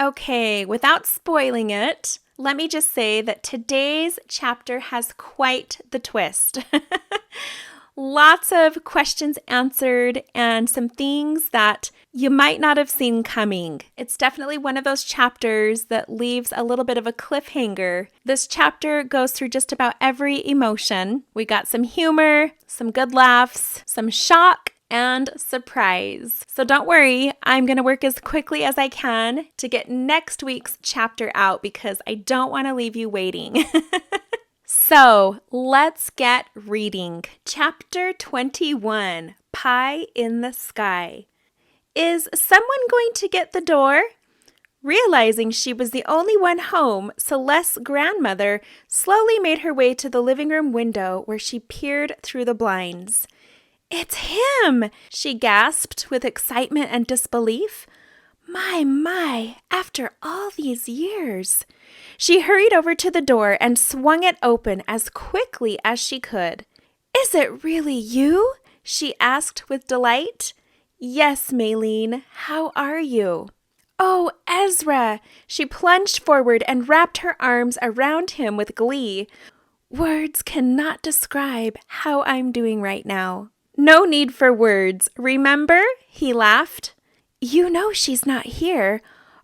Okay, without spoiling it, let me just say that today's chapter has quite the twist. Lots of questions answered and some things that you might not have seen coming. It's definitely one of those chapters that leaves a little bit of a cliffhanger. This chapter goes through just about every emotion. We got some humor, some good laughs, some shock, and surprise. So don't worry, I'm going to work as quickly as I can to get next week's chapter out because I don't want to leave you waiting. So let's get reading. Chapter 21, Pie in the Sky. Is someone going to get the door? Realizing she was the only one home, Celeste's grandmother slowly made her way to the living room window where she peered through the blinds. "It's him!" she gasped with excitement and disbelief. My, after all these years. She hurried over to the door and swung it open as quickly as she could. "Is it really you?" she asked with delight. "Yes, Maylene. How are you?" "Oh, Ezra!" She plunged forward and wrapped her arms around him with glee. "Words cannot describe how I'm doing right now." "No need for words, remember?" he laughed. "You know she's not here."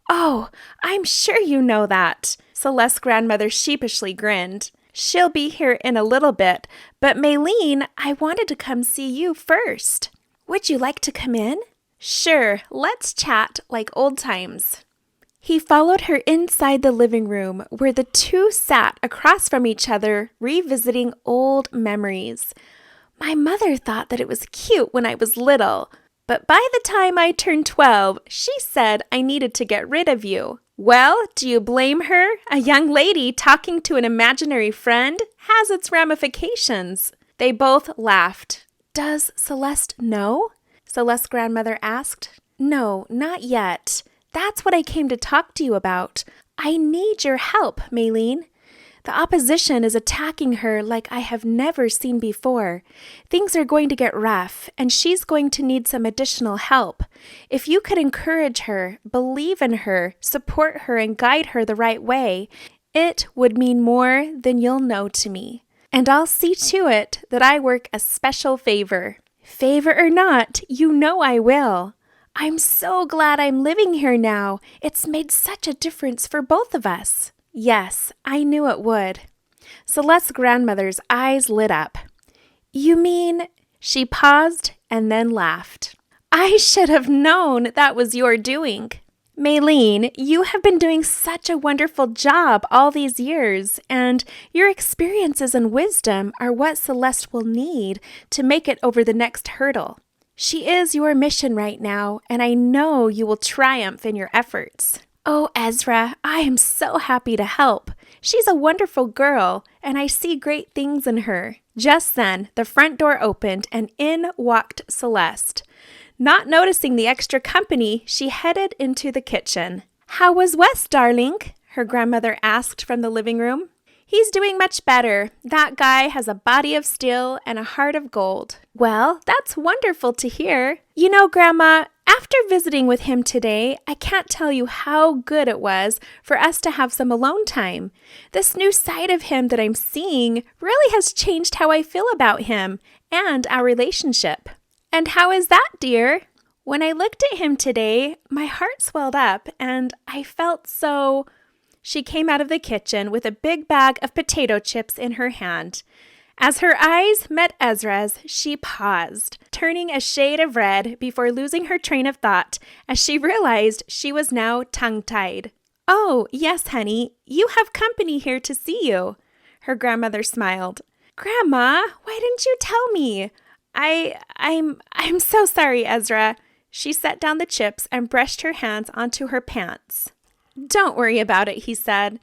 "Oh, I'm sure you know that." Celeste's grandmother sheepishly grinned. "She'll be here in a little bit, but Maylene, I wanted to come see you first." "Would you like to come in?" "Sure, let's chat like old times." He followed her inside the living room where the two sat across from each other, revisiting old memories. "My mother thought that it was cute when I was little. But by the time I turned 12, she said I needed to get rid of you." Well, do you blame her? A young lady talking to an imaginary friend has its ramifications. They both laughed. "Does Celeste know?" Celeste's grandmother asked. "No, not yet. That's what I came to talk to you about. I need your help, Maylene. The opposition is attacking her like I have never seen before. Things are going to get rough, and she's going to need some additional help. If you could encourage her, believe in her, support her, and guide her the right way, it would mean more than you'll know to me. And I'll see to it that I work a special favor. Favor or not, you know I will. I'm so glad I'm living here now. It's made such a difference for both of us." Yes, I knew it would. Celeste's grandmother's eyes lit up. "You mean—" She paused and then laughed. "I should have known that was your doing. Maylene, you have been doing such a wonderful job all these years, and your experiences and wisdom are what Celeste will need to make it over the next hurdle. She is your mission right now, and I know you will triumph in your efforts." "Oh, Ezra, I am so happy to help. She's a wonderful girl, and I see great things in her." Just then, the front door opened, and in walked Celeste. Not noticing the extra company, she headed into the kitchen. "How was Wes, darling?" her grandmother asked from the living room. "He's doing much better. That guy has a body of steel and a heart of gold." "Well, that's wonderful to hear. You know, Grandma, after visiting with him today, I can't tell you how good it was for us to have some alone time. This new side of him that I'm seeing really has changed how I feel about him and our relationship." "And how is that, dear?" "When I looked at him today, my heart swelled up and I felt so—" She came out of the kitchen with a big bag of potato chips in her hand. As her eyes met Ezra's, she paused, turning a shade of red before losing her train of thought as she realized she was now tongue-tied. "Oh, yes, honey, you have company here to see you." Her grandmother smiled. "Grandma, why didn't you tell me?" I'm so sorry, Ezra." She set down the chips and brushed her hands onto her pants. "Don't worry about it," he said.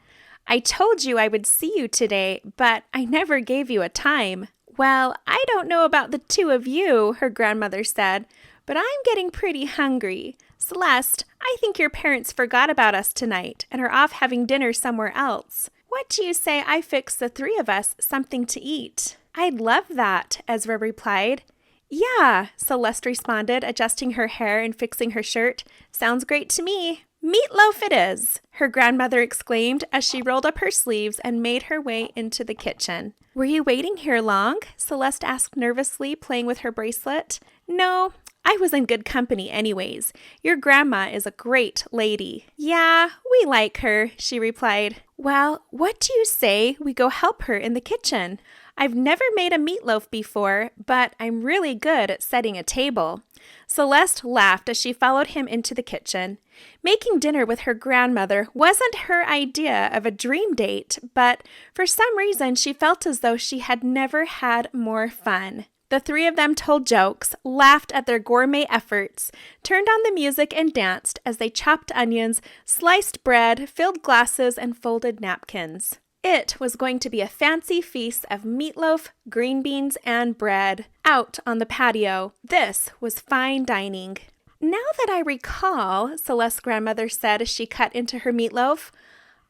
"I told you I would see you today, but I never gave you a time." "Well, I don't know about the two of you," her grandmother said, "but I'm getting pretty hungry. Celeste, I think your parents forgot about us tonight and are off having dinner somewhere else. What do you say I fix the three of us something to eat?" "I'd love that," Ezra replied. "Yeah," Celeste responded, adjusting her hair and fixing her shirt. "Sounds great to me." "Meatloaf it is," her grandmother exclaimed as she rolled up her sleeves and made her way into the kitchen. "Were you waiting here long?" Celeste asked nervously, playing with her bracelet. "No, I was in good company anyways. Your grandma is a great lady." "Yeah, we like her," she replied. "Well, what do you say we go help her in the kitchen? I've never made a meatloaf before, but I'm really good at setting a table." Celeste laughed as she followed him into the kitchen. Making dinner with her grandmother wasn't her idea of a dream date, but for some reason she felt as though she had never had more fun. The three of them told jokes, laughed at their gourmet efforts, turned on the music and danced as they chopped onions, sliced bread, filled glasses, and folded napkins. It was going to be a fancy feast of meatloaf, green beans, and bread out on the patio. This was fine dining. "Now that I recall," Celeste's grandmother said as she cut into her meatloaf,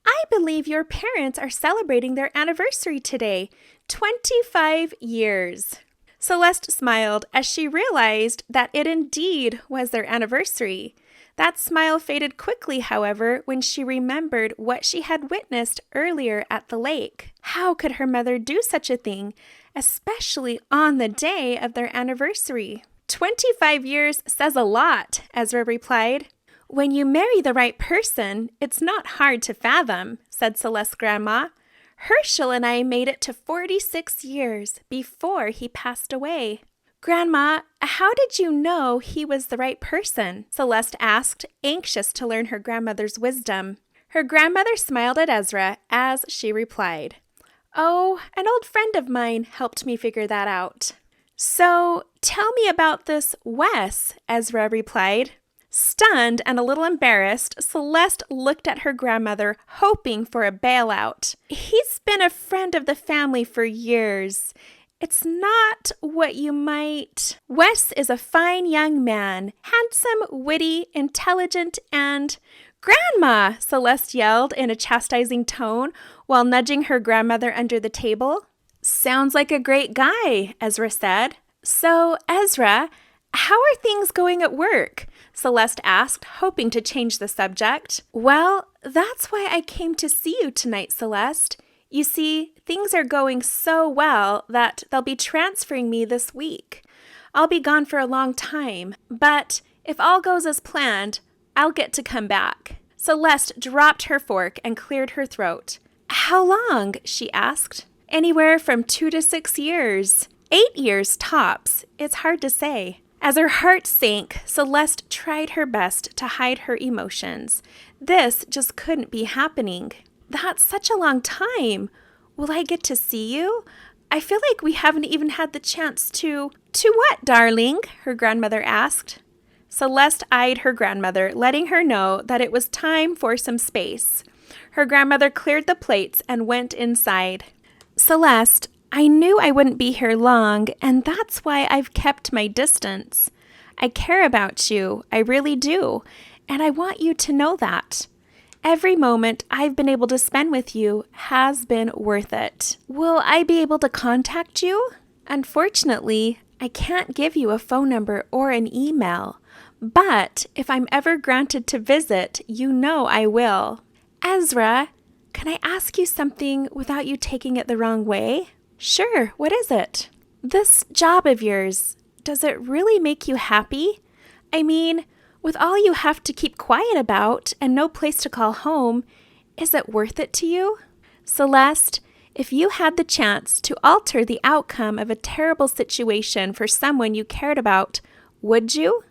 "I believe your parents are celebrating their anniversary today. 25 years. Celeste smiled as she realized that it indeed was their anniversary. That smile faded quickly, however, when she remembered what she had witnessed earlier at the lake. How could her mother do such a thing, especially on the day of their anniversary? 25 years says a lot, Ezra replied. "When you marry the right person, it's not hard to fathom," said Celeste's grandma. "Herschel and I made it to 46 years before he passed away." "Grandma, how did you know he was the right person?" Celeste asked, anxious to learn her grandmother's wisdom. Her grandmother smiled at Ezra as she replied, "Oh, an old friend of mine helped me figure that out." "So, tell me about this Wes," Ezra replied. Stunned and a little embarrassed, Celeste looked at her grandmother, hoping for a bailout. "He's been a friend of the family for years. It's not what you might..." "Wes is a fine young man, handsome, witty, intelligent, and..." "Grandma!" Celeste yelled in a chastising tone while nudging her grandmother under the table. "Sounds like a great guy," Ezra said. "So, Ezra, how are things going at work?" Celeste asked, hoping to change the subject. "Well, that's why I came to see you tonight, Celeste. You see, things are going so well that they'll be transferring me this week. I'll be gone for a long time, but if all goes as planned, I'll get to come back." Celeste dropped her fork and cleared her throat. "How long?" she asked. "Anywhere from 2 to 6 years. 8 years tops. It's hard to say." As her heart sank, Celeste tried her best to hide her emotions. This just couldn't be happening. "That's such a long time. Will I get to see you? I feel like we haven't even had the chance to..." "To what, darling?" her grandmother asked. Celeste eyed her grandmother, letting her know that it was time for some space. Her grandmother cleared the plates and went inside. "Celeste, I knew I wouldn't be here long, and that's why I've kept my distance. I care about you, I really do, and I want you to know that. Every moment I've been able to spend with you has been worth it. Will I be able to contact you? Unfortunately, I can't give you a phone number or an email, but if I'm ever granted to visit, you know I will. Ezra, can I ask you something without you taking it the wrong way?" "Sure, what is it?" "This job of yours, does it really make you happy? I mean, with all you have to keep quiet about and no place to call home, is it worth it to you? Celeste, if you had the chance to alter the outcome of a terrible situation for someone you cared about, would you?"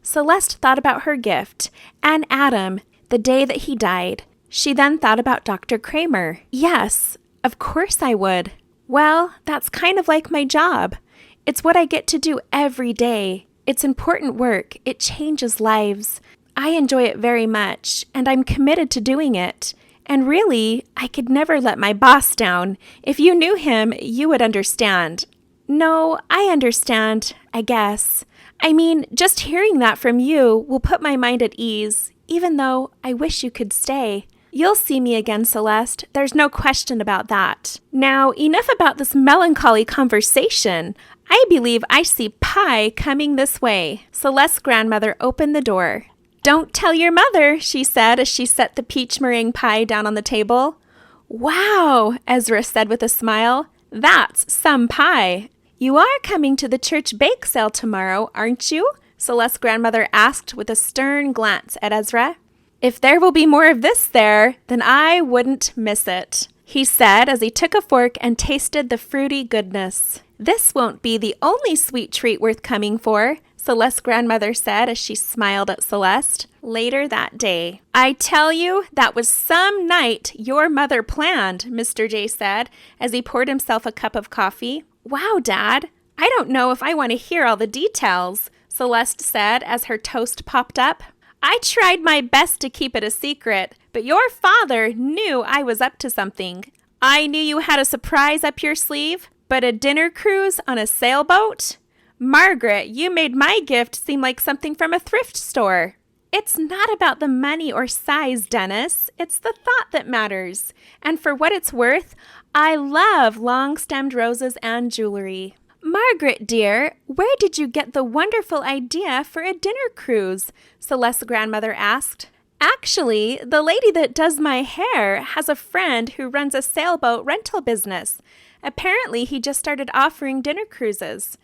Celeste thought about her gift and Adam the day that he died. She then thought about Dr. Kramer. "Yes, of course I would. Well, that's kind of like my job. It's what I get to do every day. It's important work. It changes lives. I enjoy it very much, and I'm committed to doing it. And really, I could never let my boss down. If you knew him, you would understand." "No, I understand, I guess. I mean, just hearing that from you will put my mind at ease, even though I wish you could stay. You'll see me again, Celeste. There's no question about that. Now, enough about this melancholy conversation. I believe I see pie coming this way." Celeste's grandmother opened the door. "Don't tell your mother," she said as she set the peach meringue pie down on the table. "Wow," Ezra said with a smile. "That's some pie." "You are coming to the church bake sale tomorrow, aren't you?" Celeste's grandmother asked with a stern glance at Ezra. "If there will be more of this there, then I wouldn't miss it," he said as he took a fork and tasted the fruity goodness. "This won't be the only sweet treat worth coming for," Celeste's grandmother said as she smiled at Celeste. Later that day, "I tell you, that was some night your mother planned," Mr. J said as he poured himself a cup of coffee. "Wow, Dad, I don't know if I want to hear all the details," Celeste said as her toast popped up. "I tried my best to keep it a secret, but your father knew I was up to something. I knew you had a surprise up your sleeve, but a dinner cruise on a sailboat? Margaret, you made my gift seem like something from a thrift store." "It's not about the money or size, Dennis. It's the thought that matters. And for what it's worth, I love long-stemmed roses and jewelry." "Margaret, dear, where did you get the wonderful idea for a dinner cruise?" Celeste's grandmother asked. "Actually, the lady that does my hair has a friend who runs a sailboat rental business. Apparently, he just started offering dinner cruises.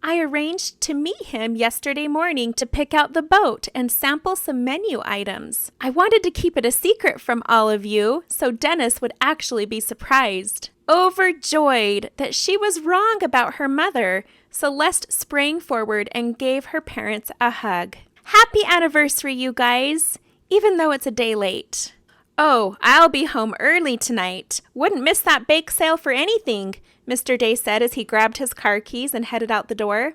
I arranged to meet him yesterday morning to pick out the boat and sample some menu items. I wanted to keep it a secret from all of you, so Dennis would actually be surprised." Overjoyed that she was wrong about her mother, Celeste sprang forward and gave her parents a hug. "Happy anniversary, you guys, even though it's a day late." "Oh, I'll be home early tonight. Wouldn't miss that bake sale for anything," Mr. Day said as he grabbed his car keys and headed out the door.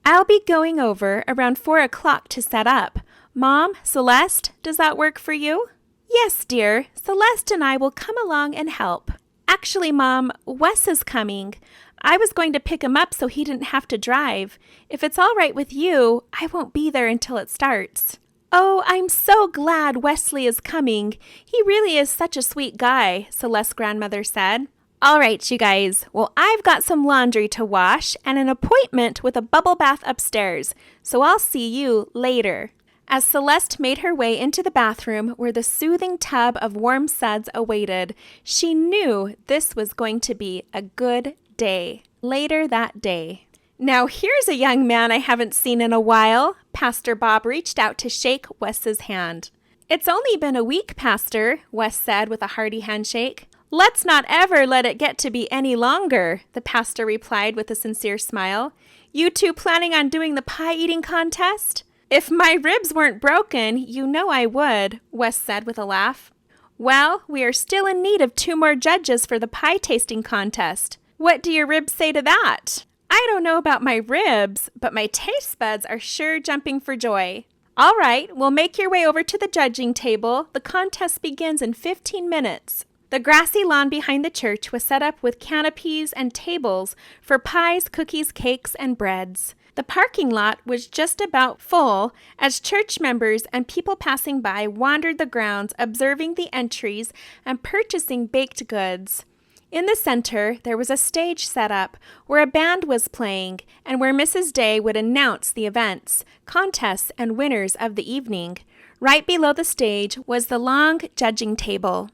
"I'll be going over around 4 o'clock to set up. Mom, Celeste, does that work for you?" "Yes, dear. Celeste and I will come along and help." "Actually, Mom, Wes is coming. I was going to pick him up so he didn't have to drive. If it's all right with you, I won't be there until it starts." "Oh, I'm so glad Wesley is coming. He really is such a sweet guy," Celeste's grandmother said. "All right, you guys. Well, I've got some laundry to wash and an appointment with a bubble bath upstairs, so I'll see you later." As Celeste made her way into the bathroom where the soothing tub of warm suds awaited, she knew this was going to be a good day. Later that day. "Now here's a young man I haven't seen in a while." Pastor Bob reached out to shake Wes's hand. "It's only been a week, Pastor," Wes said with a hearty handshake. "Let's not ever let it get to be any longer," the pastor replied with a sincere smile. "You two planning on doing the pie-eating contest?" "If my ribs weren't broken, you know I would," Wes said with a laugh. "Well, we are still in need of 2 more judges for the pie-tasting contest. What do your ribs say to that?" "I don't know about my ribs, but my taste buds are sure jumping for joy." "All right, well, make your way over to the judging table. The contest begins in 15 minutes. The grassy lawn behind the church was set up with canopies and tables for pies, cookies, cakes, and breads. The parking lot was just about full as church members and people passing by wandered the grounds, observing the entries and purchasing baked goods. In the center, there was a stage set up where a band was playing and where Mrs. Day would announce the events, contests, and winners of the evening. Right below the stage was the long judging table.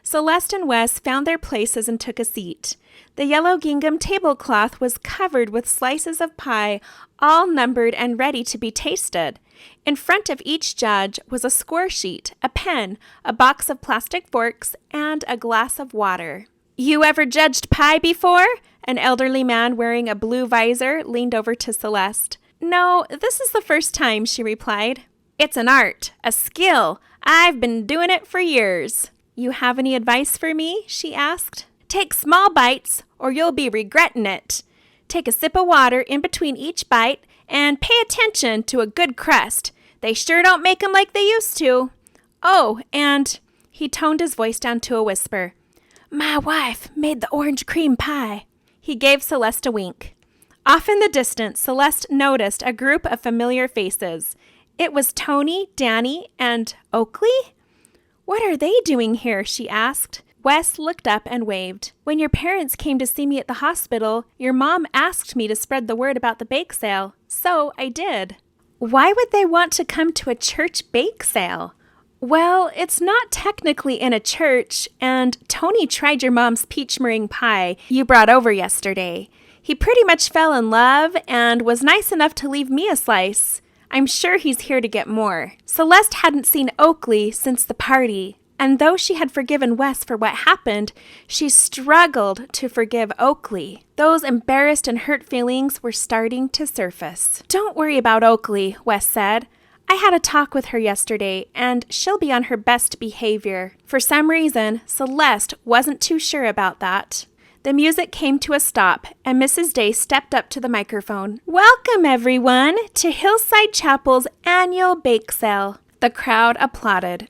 Celeste and Wes found their places and took a seat. The yellow gingham tablecloth was covered with slices of pie, all numbered and ready to be tasted. In front of each judge was a score sheet, a pen, a box of plastic forks, and a glass of water. "You ever judged pie before?" An elderly man wearing a blue visor leaned over to Celeste. "No, this is the first time," she replied. "It's an art, a skill. I've been doing it for years." "You have any advice for me?" she asked. "Take small bites or you'll be regretting it. Take a sip of water in between each bite and pay attention to a good crust. They sure don't make 'em like they used to. Oh, and," he toned his voice down to a whisper, "my wife made the orange cream pie." He gave Celeste a wink. Off in the distance, Celeste noticed a group of familiar faces. It was Tony, Danny, and Oakley? "What are they doing here?" she asked. Wes looked up and waved. "When your parents came to see me at the hospital, your mom asked me to spread the word about the bake sale, so I did." Why would they want to come to a church bake sale? Well, it's not technically in a church, and Tony tried your mom's peach meringue pie you brought over yesterday. He pretty much fell in love and was nice enough to leave me a slice. I'm sure he's here to get more. Celeste hadn't seen Oakley since the party, and though she had forgiven Wes for what happened, she struggled to forgive Oakley. Those embarrassed and hurt feelings were starting to surface. "Don't worry about Oakley," Wes said. "I had a talk with her yesterday, and she'll be on her best behavior." For some reason, Celeste wasn't too sure about that. The music came to a stop, and Mrs. Day stepped up to the microphone. "Welcome, everyone, to Hillside Chapel's annual bake sale." The crowd applauded.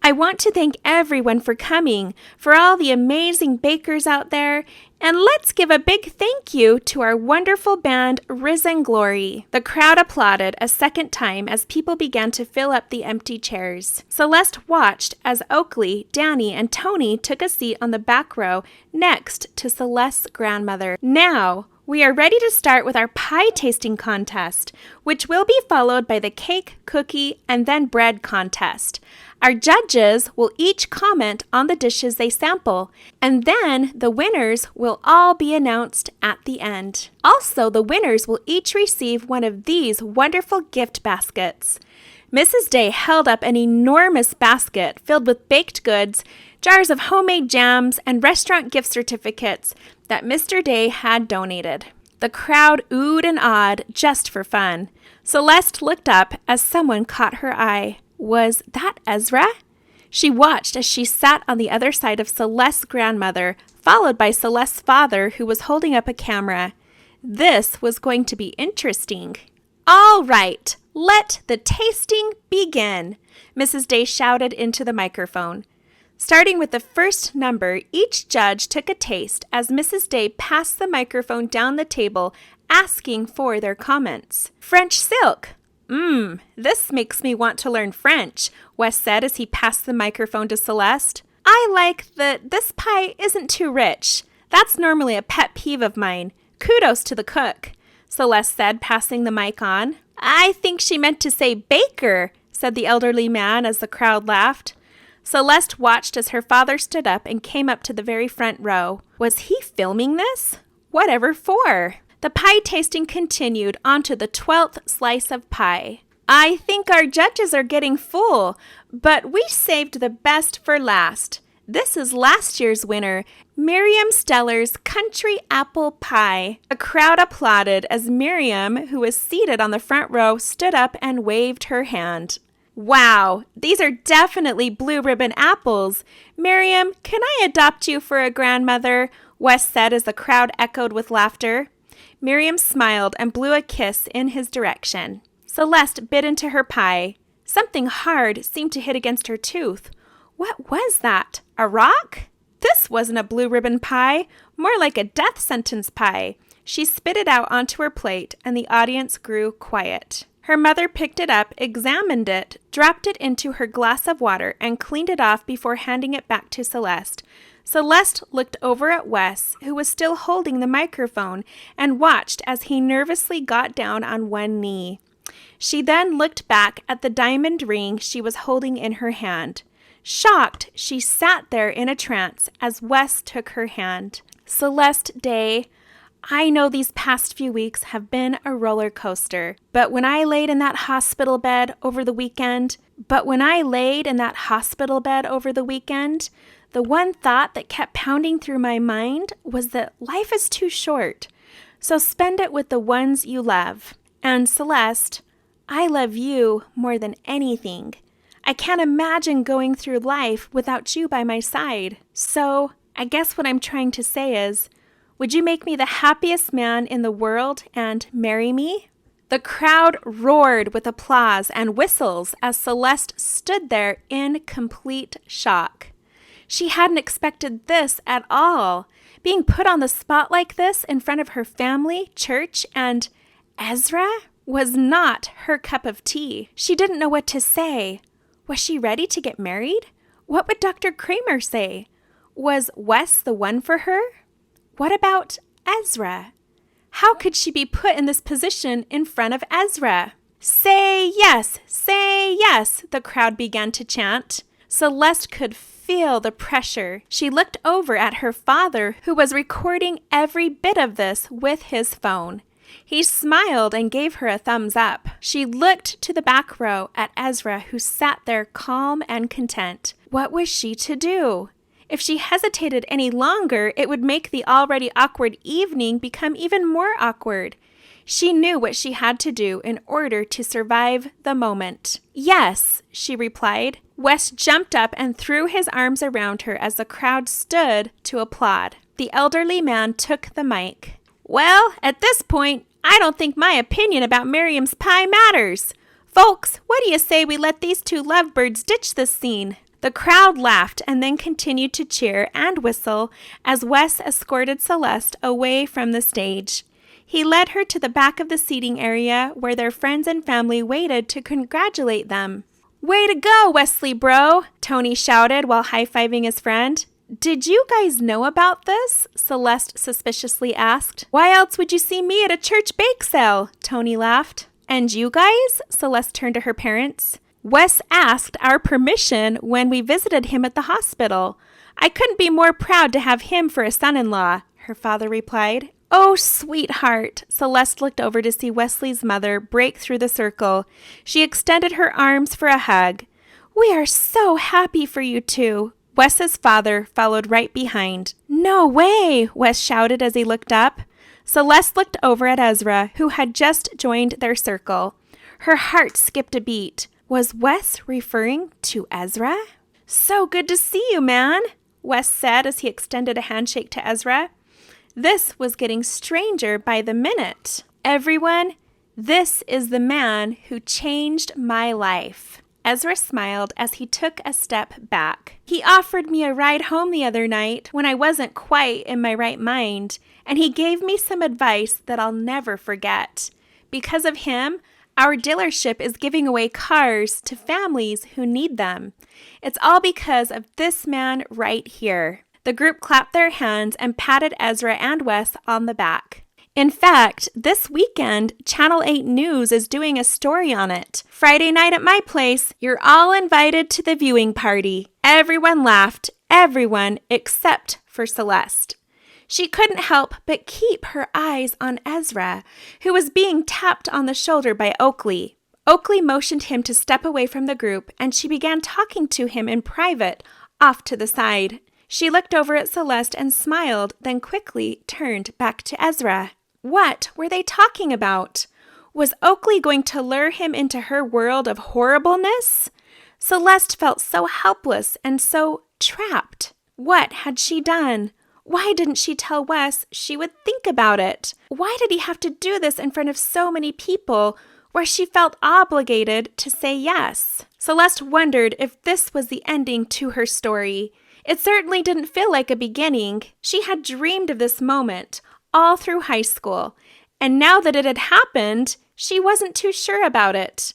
"I want to thank everyone for coming, for all the amazing bakers out there, and let's give a big thank you to our wonderful band, Risen Glory." The crowd applauded a second time as people began to fill up the empty chairs. Celeste watched as Oakley, Danny, and Tony took a seat on the back row next to Celeste's grandmother. "Now, we are ready to start with our pie tasting contest, which will be followed by the cake, cookie, and then bread contest. Our judges will each comment on the dishes they sample, and then the winners will all be announced at the end. Also, the winners will each receive one of these wonderful gift baskets." Mrs. Day held up an enormous basket filled with baked goods, jars of homemade jams, and restaurant gift certificates that Mr. Day had donated. The crowd oohed and awed just for fun. Celeste looked up as someone caught her eye. Was that Ezra? She watched as she sat on the other side of Celeste's grandmother, followed by Celeste's father, who was holding up a camera. This was going to be interesting. "All right, let the tasting begin," Mrs. Day shouted into the microphone. Starting with the first number, each judge took a taste as Mrs. Day passed the microphone down the table, asking for their comments. "French silk. This makes me want to learn French," Wes said as he passed the microphone to Celeste. "I like that this pie isn't too rich. That's normally a pet peeve of mine. Kudos to the cook," Celeste said, passing the mic on. "I think she meant to say baker," said the elderly man as the crowd laughed. Celeste watched as her father stood up and came up to the very front row. Was he filming this? Whatever for? The pie tasting continued on to the 12th slice of pie. "I think our judges are getting full, but we saved the best for last. This is last year's winner, Miriam Steller's Country Apple Pie." A crowd applauded as Miriam, who was seated on the front row, stood up and waved her hand. "Wow, these are definitely blue ribbon apples. Miriam, can I adopt you for a grandmother?" Wes said as the crowd echoed with laughter. Miriam smiled and blew a kiss in his direction. Celeste bit into her pie. Something hard seemed to hit against her tooth. What was that? A rock? This wasn't a blue ribbon pie, more like a death sentence pie. She spit it out onto her plate, and the audience grew quiet. Her mother picked it up, examined it, dropped it into her glass of water, and cleaned it off before handing it back to Celeste. Celeste looked over at Wes, who was still holding the microphone, and watched as he nervously got down on one knee. She then looked back at the diamond ring she was holding in her hand. Shocked, she sat there in a trance as Wes took her hand. "Celeste Day, I know these past few weeks have been a roller coaster, but when I laid in that hospital bed over the weekend, the one thought that kept pounding through my mind was that life is too short, so spend it with the ones you love. And Celeste, I love you more than anything. I can't imagine going through life without you by my side. So I guess what I'm trying to say is, would you make me the happiest man in the world and marry me?" The crowd roared with applause and whistles as Celeste stood there in complete shock. She hadn't expected this at all. Being put on the spot like this in front of her family, church, and Ezra was not her cup of tea. She didn't know what to say. Was she ready to get married? What would Dr. Kramer say? Was Wes the one for her? What about Ezra? How could she be put in this position in front of Ezra? "Say yes, say yes," the crowd began to chant. Celeste could feel the pressure. She looked over at her father, who was recording every bit of this with his phone. He smiled and gave her a thumbs up. She looked to the back row at Ezra, who sat there calm and content. What was she to do? If she hesitated any longer, it would make the already awkward evening become even more awkward. She knew what she had to do in order to survive the moment. "Yes," she replied. Wes jumped up and threw his arms around her as the crowd stood to applaud. The elderly man took the mic. "Well, at this point, I don't think my opinion about Miriam's pie matters. Folks, what do you say we let these two lovebirds ditch this scene?" The crowd laughed and then continued to cheer and whistle as Wes escorted Celeste away from the stage. He led her to the back of the seating area where their friends and family waited to congratulate them. "Way to go, Wesley bro," Tony shouted while high-fiving his friend. "Did you guys know about this?" Celeste suspiciously asked. "Why else would you see me at a church bake sale?" Tony laughed. "And you guys?" Celeste turned to her parents. "Wes asked our permission when we visited him at the hospital. I couldn't be more proud to have him for a son-in-law," her father replied. "Oh, sweetheart." Celeste looked over to see Wesley's mother break through the circle. She extended her arms for a hug. "We are so happy for you two." Wes's father followed right behind. "No way," Wes shouted as he looked up. Celeste looked over at Ezra, who had just joined their circle. Her heart skipped a beat. Was Wes referring to Ezra? "So good to see you, man," Wes said as he extended a handshake to Ezra. This was getting stranger by the minute. "Everyone, this is the man who changed my life." Ezra smiled as he took a step back. "He offered me a ride home the other night when I wasn't quite in my right mind, and he gave me some advice that I'll never forget. Because of him, our dealership is giving away cars to families who need them. It's all because of this man right here." The group clapped their hands and patted Ezra and Wes on the back. In fact, this weekend, Channel 8 News is doing a story on it. "Friday night at my place, you're all invited to the viewing party." Everyone laughed, everyone except for Celeste. She couldn't help but keep her eyes on Ezra, who was being tapped on the shoulder by Oakley. Oakley motioned him to step away from the group, and she began talking to him in private, off to the side. She looked over at Celeste and smiled, then quickly turned back to Ezra. What were they talking about? Was Oakley going to lure him into her world of horribleness? Celeste felt so helpless and so trapped. What had she done? Why didn't she tell Wes she would think about it? Why did he have to do this in front of so many people where she felt obligated to say yes? Celeste wondered if this was the ending to her story. It certainly didn't feel like a beginning. She had dreamed of this moment all through high school, and now that it had happened, she wasn't too sure about it.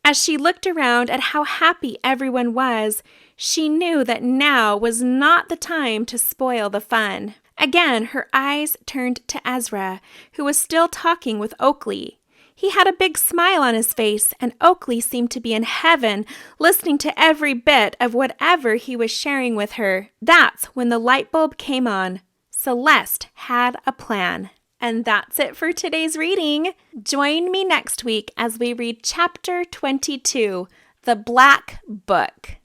As she looked around at how happy everyone was, she knew that now was not the time to spoil the fun. Again, her eyes turned to Ezra, who was still talking with Oakley. He had a big smile on his face, and Oakley seemed to be in heaven, listening to every bit of whatever he was sharing with her. That's when the light bulb came on. Celeste had a plan. And that's it for today's reading. Join me next week as we read Chapter 22, The Black Book.